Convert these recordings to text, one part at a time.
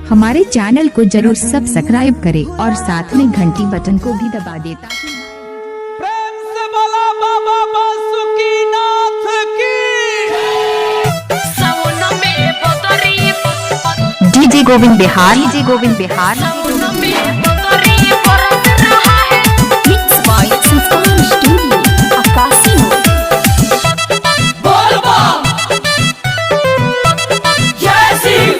हमारे चैनल को जरूर सब्सक्राइब करें और साथ में घंटी बटन को भी दबा दें ताकि प्रेम से बोला बाबा बासुकीनाथ की। सावन में बदरी डीजे गोविंद बिहार सावन में बदरी बरस रहा है। मिक्स बाय संस्कार स्टूडियो आकाशी हो। बोल बम जय शिव।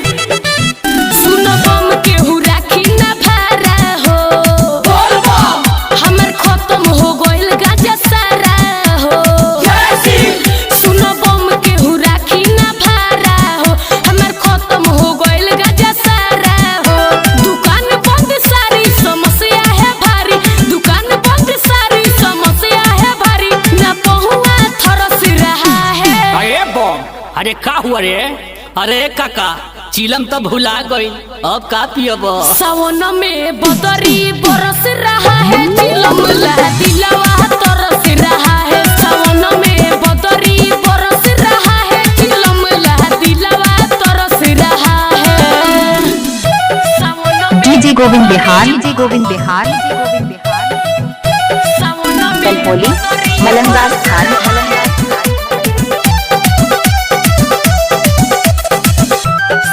सुनो बम केहू राखी न भारा हो। बोल बम हमर खत्म हो गइल गाजा सारा हो। जय शिव। सुनो बम केहू राखी न भारा हो। हमर खत्म हो गइल गाजा सारा हो। दुकान बंद सारी समस्या है भारी। दुकान बंद सारी समस्या है भारी। ना पहुआ थरस रहा है। अरे बम, अरे का हुआ रे? अरे काका चिलम तो भुला गई, अब का पियब? सावन में बदरी बरस रहा है। चिलम ला दिलवा तरस रहा है। सावन में बदरी बरस रहा है। चिलम ला दिलवा तरस रहा है। सावन में डीजे गोविंद बिहार सावन में कलपोली बदरी मलंगा स्थान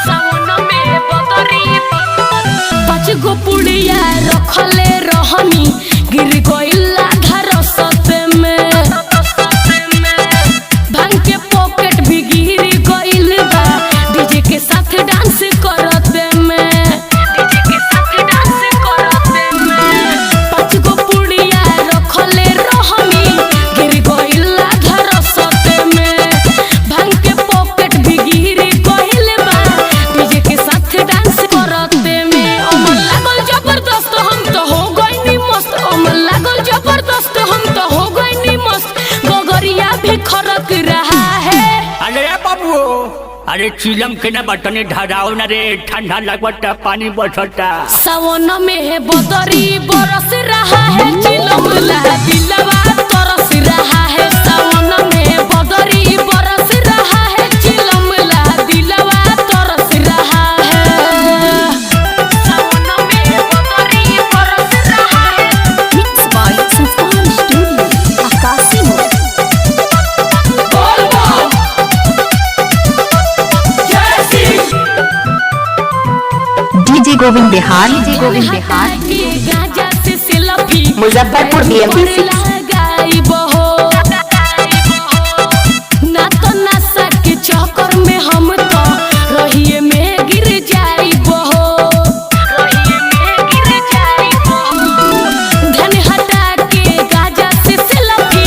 सावन में बदरी पाँच गो पुड़िया रखले रहनी गिर गइल आधा रसते में। भांग के पॉकेट भी गिर गइल बा डीजे के साथ डांस करते में। पाँच गो पुड़िया रखले रहनी गिर गइल आधा रसते में। भांग के पॉकेट भी गिर गइल बा डीजे के साथ डांस करते में। अमन लागल जबरदस्त हम तो हो गइनी मस्त। अमन लागल जबरदस्त हम तो हो गइनी मस्त। गगरिया भी खरक रहा है। अरे बाबू, अरे चिलम के ना बटने ढराओ ना रे, ठंडा लगता पानी बसता। सावन में बदरी बरस रहा है। चिलम ला दिलवा तरस रहा है। सावन में बदरी बरस रहा है। चिलम ला दिलवा तरस रहा है। सावन में बदरी बरस रहा है। मिक्स बाय संस्कार स्टूडियो आकाशी हो। बोल बम जय शिव। डीजे गोविंद बिहार गाजा से सेल्फी मुजफ्फरपुर BMP 6 लगाइबो हो। ना तो नशा के चक्कर में हम तो रहिए में गिर जाइबो हो। धन हटा के गाजा से सेल्फी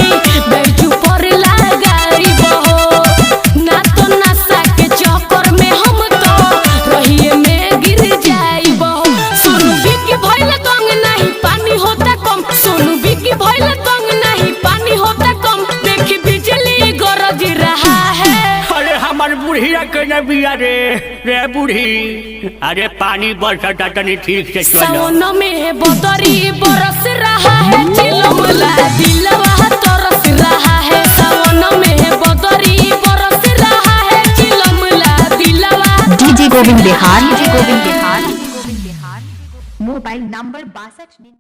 बैजू पर लगाइबो हो। ना तो नशा के चक्कर में हम तो रहिए में गिर जाइबो हो। सोनू बिकी भइल तंग नहीं पानी होता कम। सोनू बिकी भइल तंग नहीं पानी होता कम। देखी बिजली गरज रहा है। अरे हमार बुढ़िया के न बिया रे बूढ़ी, अरे पानी बरसता तनी ठीक से चलो। सावन में बदरी बरस रहा है। चिलम ला दिलवा तरस रहा है। सावन में बदरी बरस रहा है। चिलम ला दिलवा DJ Govind Bihar mobile number 62